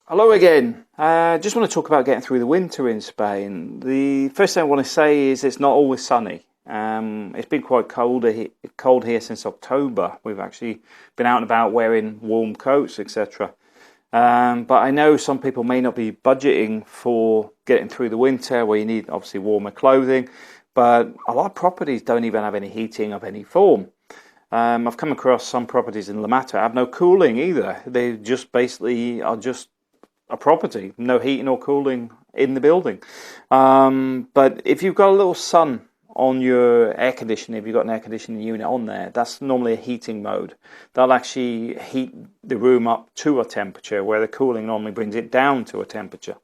Hello again. Just want to talk about getting through the winter in Spain. The first thing I want to say is it's not always sunny. It's been quite cold here since October. We've actually been out and about wearing warm coats, etc. But I know some people may not be budgeting for getting through the winter, where you need obviously warmer clothing. But a lot of properties don't even have any heating of any form. I've come across some properties in La Mata have no cooling either. They just basically are just a property, no heating or cooling in the building. But if you've got a little sun on your air conditioning, if you've got an air conditioning unit on there, that's normally a heating mode. That'll actually heat the room up to a temperature, where the cooling normally brings it down to a temperature.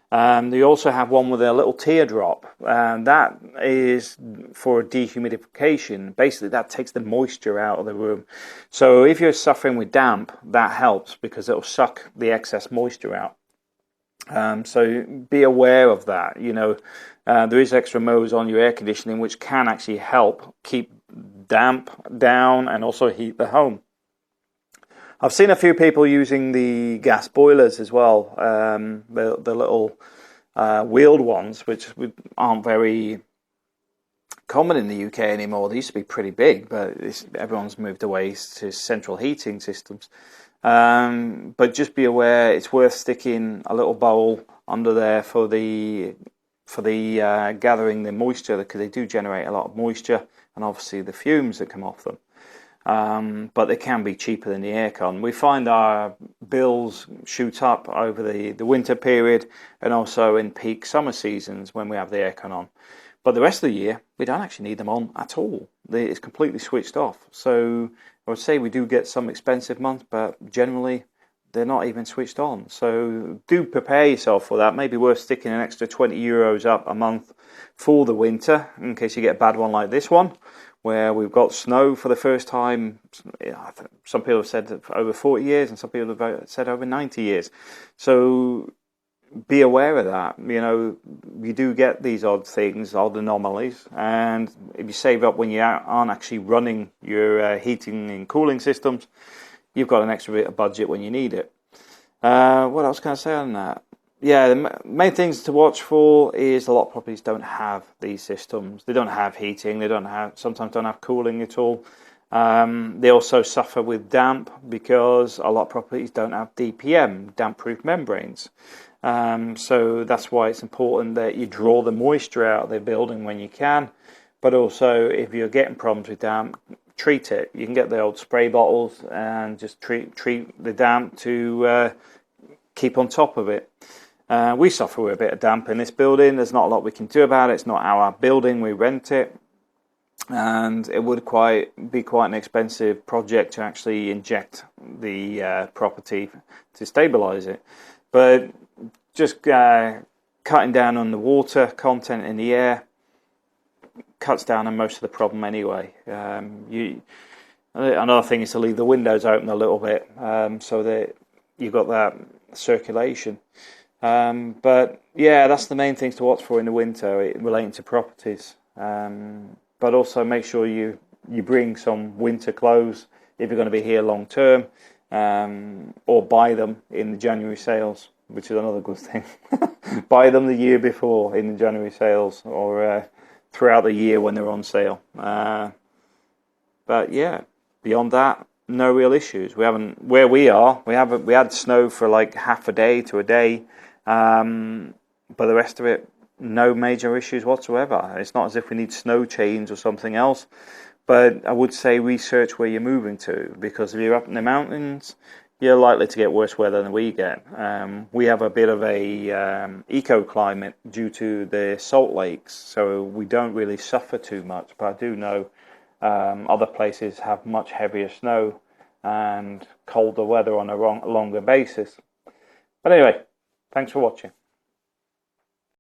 You also have one with a little teardrop, and that is for dehumidification. Basically, that takes the moisture out of the room. So if you're suffering with damp, that helps because it'll suck the excess moisture out. So be aware of that. There is extra modes on your air conditioning which can actually help keep damp down and also heat the home. I've seen a few people using the gas boilers as well, the little wheeled ones, which aren't very common in the UK anymore. They used to be pretty big, but everyone's moved away to central heating systems. But just be aware, it's worth sticking a little bowl under there for the gathering the moisture, because they do generate a lot of moisture, and obviously the fumes that come off them. But they can be cheaper than the aircon. We find our bills shoot up over the winter period, and also in peak summer seasons when we have the aircon on. But the rest of the year, we don't actually need them on at all. It's completely switched off. So I would say we do get some expensive months, but generally they're not even switched on. So do prepare yourself for that. Maybe worth sticking an extra €20 up a month for the winter, in case you get a bad one like this one, where we've got snow for the first time. Some people have said over 40 years, and some people have said over 90 years. So be aware of that. You do get these odd things, odd anomalies, and if you save up when you aren't actually running your heating and cooling systems, you've got an extra bit of budget when you need it. What else can I say on that? Yeah, the main things to watch for is a lot of properties don't have these systems. They don't have heating. Sometimes don't have cooling at all. They also suffer with damp because a lot of properties don't have DPM, damp-proof membranes. So that's why it's important that you draw the moisture out of the building when you can. But also, if you're getting problems with damp, treat it. You can get the old spray bottles and just treat the damp to keep on top of it. We suffer with a bit of damp in this building. There's not a lot we can do about it. It's not our building. We rent it. And it would be quite an expensive project to actually inject the property to stabilise it. But just cutting down on the water content in the air cuts down on most of the problem anyway. Another thing is to leave the windows open a little bit, so that you've got that circulation. But yeah, that's the main things to watch for in the winter relating to properties. But also make sure you bring some winter clothes if you're going to be here long term, or buy them in the January sales, which is another good thing. Buy them the year before in the January sales, or throughout the year when they're on sale. But yeah, beyond that, no real issues. We haven't, where we are, we had snow for like half a day to a day, but the rest of it, no major issues whatsoever. It's not as if we need snow chains or something else. But I would say research where you're moving to, because if you're up in the mountains, you're likely to get worse weather than we get. We have a bit of a eco-climate due to the salt lakes, so we don't really suffer too much. But I do know other places have much heavier snow and colder weather on a longer basis. But anyway, thanks for watching.